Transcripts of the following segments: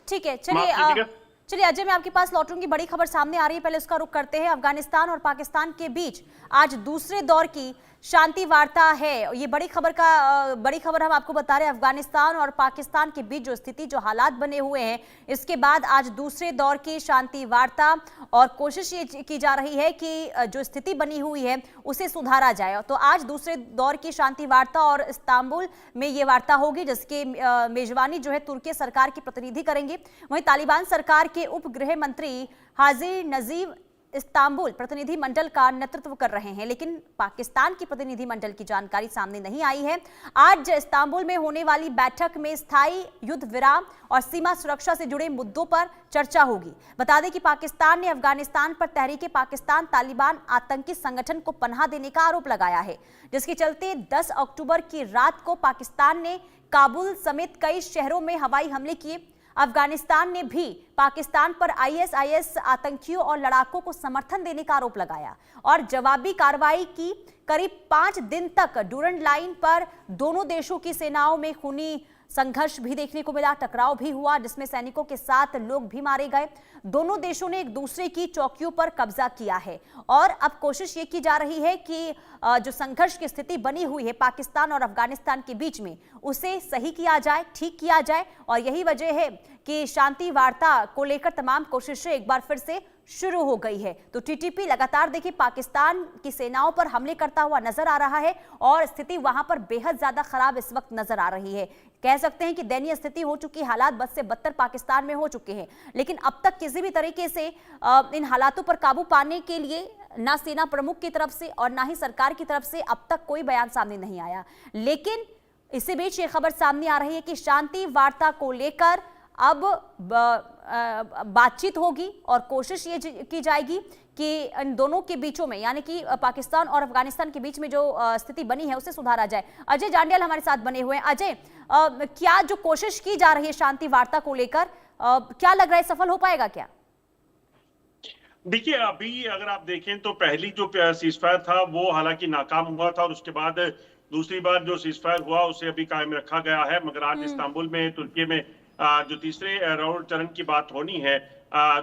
ठीक है, चलिए अजय, मैं आपके पास लौटूंगी। बड़ी खबर सामने आ रही है, पहले उसका रुख करते हैं। अफगानिस्तान और पाकिस्तान के बीच आज दूसरे दौर की शांति वार्ता है। ये बड़ी खबर हम आपको बता रहे हैं। अफगानिस्तान और पाकिस्तान के बीच जो स्थिति, जो हालात बने हुए हैं, इसके बाद आज दूसरे दौर की शांति वार्ता और कोशिश ये की जा रही है कि जो स्थिति बनी हुई है उसे सुधारा जाए। तो आज दूसरे दौर की शांति वार्ता और इस्तांबुल में ये वार्ता होगी, जिसकी मेजबानी जो है तुर्की सरकार के प्रतिनिधि करेंगे। वहीं तालिबान सरकार के उप गृह मंत्री हाजी नजीब इस्तांबुल प्रतिनिधि मंडल का नेतृत्व कर रहे हैं, लेकिन पाकिस्तान की प्रतिनिधि मंडल की जानकारी सामने नहीं आई है। आज इस्तांबुल में होने वाली बैठक में स्थायी युद्ध विराम और सीमा सुरक्षा से जुड़े मुद्दों पर चर्चा होगी। बता दें कि पाकिस्तान ने अफगानिस्तान पर तहरीके पाकिस्तान तालिबान आतंकी संगठन को पनाह देने का आरोप लगाया है, जिसके चलते 10 अक्टूबर की रात को पाकिस्तान ने काबुल समेत कई शहरों में हवाई हमले किए। अफगानिस्तान ने भी पाकिस्तान पर आईएसआईएस आतंकियों और लड़ाकों को समर्थन देने का आरोप लगाया और जवाबी कार्रवाई की। करीब 5 दिन तक डूरंड लाइन पर दोनों देशों की सेनाओं में खूनी संघर्ष भी देखने को मिला, टकराव भी हुआ, जिसमें सैनिकों के साथ लोग भी मारे गए। दोनों देशों ने एक दूसरे की चौकियों पर कब्जा किया है और अब कोशिश ये की जा रही है कि जो संघर्ष की स्थिति बनी हुई है पाकिस्तान और अफगानिस्तान के बीच में, उसे सही किया जाए, ठीक किया जाए। और यही वजह है कि शांति वार्ता को लेकर तमाम कोशिशें एक बार फिर से शुरू हो गई है। तो टीटीपी लगातार देखिए पाकिस्तान की सेनाओं पर हमले करता हुआ नजर आ रहा है और स्थिति वहां पर बेहद ज्यादा खराब इस वक्त नजर आ रही है। कह सकते हैं कि दयनीय स्थिति हो चुकी, हालात बद से बदतर पाकिस्तान में हो चुके हैं। लेकिन अब तक किसी भी तरीके से इन हालातों पर काबू पाने के लिए ना सेना प्रमुख की तरफ से और ना ही सरकार की तरफ से अब तक कोई बयान सामने नहीं आया। लेकिन इसी बीच ये खबर सामने आ रही है कि शांति वार्ता को लेकर अब बातचीत होगी और कोशिश ये की जाएगी कि इन दोनों के बीचों में, यानी कि पाकिस्तान और अफगानिस्तान के बीच में जो स्थिति बनी है उसे सुधारा जाए। अजय जांडियाल हमारे साथ बने हुए हैं। अजय, क्या जो कोशिश की जा रही है शांति वार्ता को लेकर, क्या लग रहा है सफल हो पाएगा क्या? देखिए, अभी अगर आप देखें तो पहली जो सीजफायर था वो हालांकि नाकाम हुआ था और उसके बाद दूसरी बार जो सीजफायर हुआ उसे अभी कायम रखा गया है। मगर आज इस्तांबुल में, तुर्की में जो तीसरे राउंड चरण की बात होनी है,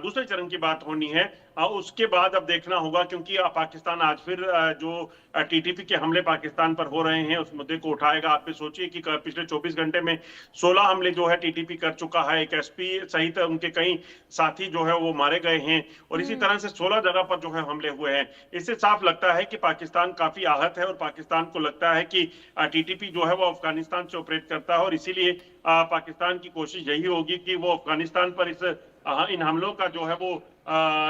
दूसरे चरण की बात होनी है, उसके बाद अब देखना होगा, क्योंकि पाकिस्तान आज फिर जो टीटीपी के हमले पाकिस्तान पर हो रहे हैं उस मुद्दे को उठाएगा। आप सोचिए कि पिछले 24 घंटे में 16 हमले जो है टीटीपी कर चुका है। एक एसपी सहित उनके कई साथी जो है वो मारे गए हैं और इसी तरह से 16 जगह पर जो है हमले हुए हैं। इससे साफ लगता है कि पाकिस्तान काफी आहत है और पाकिस्तान को लगता है कि टीटीपी जो है वो अफगानिस्तान से ऑपरेट करता है और इसीलिए पाकिस्तान की कोशिश यही होगी कि वो अफगानिस्तान पर इन हमलों का जो है वो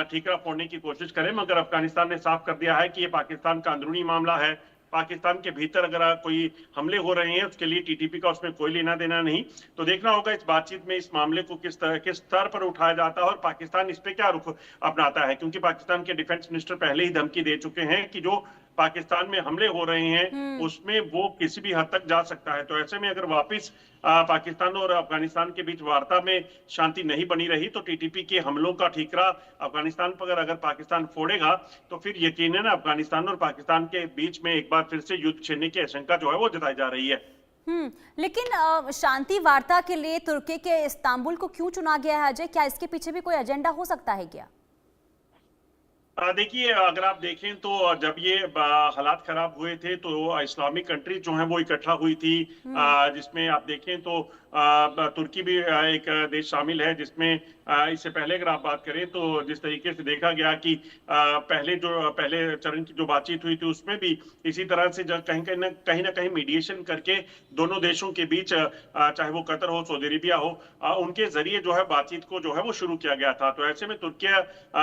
ठीकरा फोड़ने की कोशिश करें। मगर अफगानिस्तान ने साफ कर दिया है कि ये पाकिस्तान का अंदरूनी मामला है। पाकिस्तान के भीतर अगर कोई हमले हो रहे हैं उसके लिए टीटीपी का उसमें कोई लेना देना नहीं। तो देखना होगा इस बातचीत में इस मामले को किस स्तर पर उठाया जाता है और पाकिस्तान इस पे क्या रुख अपनाता है, क्योंकि पाकिस्तान के डिफेंस मिनिस्टर पहले ही धमकी दे चुके हैं कि जो पाकिस्तान में हमले हो रहे हैं उसमें वो किसी भी हद तक जा सकता है। तो ऐसे में अगर वापस पाकिस्तान और अफगानिस्तान के बीच वार्ता में शांति नहीं बनी रही तो टीटीपी के हमलों का ठीकरा अफगानिस्तान पर अगर पाकिस्तान फोड़ेगा तो फिर यकीनन अफगानिस्तान और पाकिस्तान के बीच में एक बार फिर से युद्ध छिड़ने की आशंका जो है वो जताई जा रही है। लेकिन शांति वार्ता के लिए तुर्की के इस्तांबुल को क्यों चुना गया है अजय? क्या इसके पीछे भी कोई एजेंडा हो सकता है क्या? देखिए, अगर आप देखें तो जब ये हालात खराब हुए थे तो इस्लामिक कंट्री जो है वो इकट्ठा हुई थी, जिसमें आप देखें तो तुर्की भी एक देश शामिल है, जिसमें इससे पहले अगर आप बात करें तो जिस तरीके से देखा गया कि पहले चरण की जो बातचीत हुई थी उसमें भी इसी तरह से कहीं ना कहीं मीडिएशन करके दोनों देशों के बीच, चाहे वो कतर हो, सऊदी अरेबिया हो, उनके जरिए जो है बातचीत को जो है वो शुरू किया गया था। तो ऐसे में तुर्की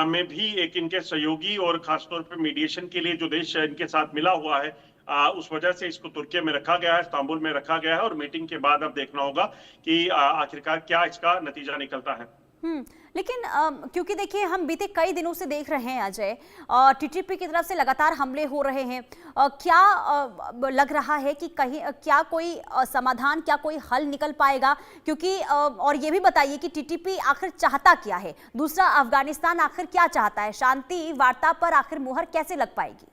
में भी एक इनके सहयोगी और खासतौर पर मीडिएशन के लिए जो देश इनके साथ मिला हुआ है, उस वजह से इसको तुर्की में रखा गया है, इस्तांबुल में रखा गया है और मीटिंग के बाद अब देखना होगा कि आखिरकार क्या इसका नतीजा निकलता है। लेकिन क्योंकि देखिए हम बीते कई दिनों से देख रहे हैं अजय, टीटीपी की तरफ से लगातार हमले हो रहे हैं। क्या लग रहा है कि कहीं क्या कोई समाधान, क्या कोई हल निकल पाएगा? क्योंकि और ये भी बताइए कि टीटीपी आखिर चाहता क्या है, दूसरा अफगानिस्तान आखिर क्या चाहता है, शांति वार्ता पर आखिर मुहर कैसे लग पाएगी?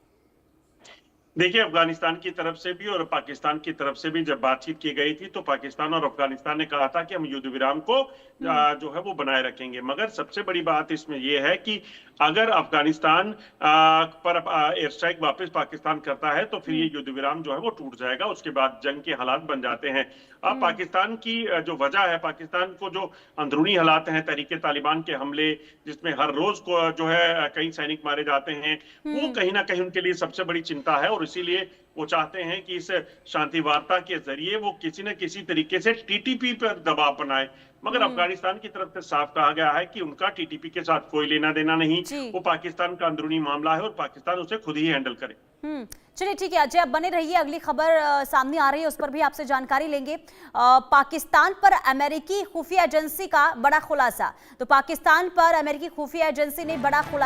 देखिए, अफगानिस्तान की तरफ से भी और पाकिस्तान की तरफ से भी जब बातचीत की गई थी तो पाकिस्तान और अफगानिस्तान ने कहा था कि हम युद्ध विराम को जो है वो बनाए रखेंगे। मगर सबसे बड़ी बात इसमें यह है कि अगर अफगानिस्तान पर एयर स्ट्राइक वापस पाकिस्तान करता है तो फिर ये युद्ध विराम जो है वो टूट जाएगा, उसके बाद जंग के हालात बन जाते हैं। अब पाकिस्तान की जो वजह है, पाकिस्तान को जो अंदरूनी हालात हैं, तहरीके तालिबान के हमले जिसमें हर रोज को जो है कई सैनिक मारे जाते हैं, वो कहीं ना कहीं उनके लिए सबसे बड़ी चिंता है और इसीलिए वो चाहते हैं कि इस शांति वार्ता के जरिए वो किसी न किसी तरीके से टीटीपी पर दबाव बनाए। मगर अफगानिस्तान की तरफ से साफ कहा गया है कि उनका टीटीपी के साथ कोई लेना देना नहीं, वो पाकिस्तान का अंदरूनी मामला है और पाकिस्तान उसे खुद ही हैंडल करे। चलिए ठीक है अजय, आप बने रहिए, अगली खबर सामने आ रही है उस पर भी आपसे जानकारी लेंगे। पाकिस्तान पर अमेरिकी खुफिया एजेंसी का बड़ा खुलासा। तो पाकिस्तान पर अमेरिकी खुफिया एजेंसी ने बड़ा खुलासा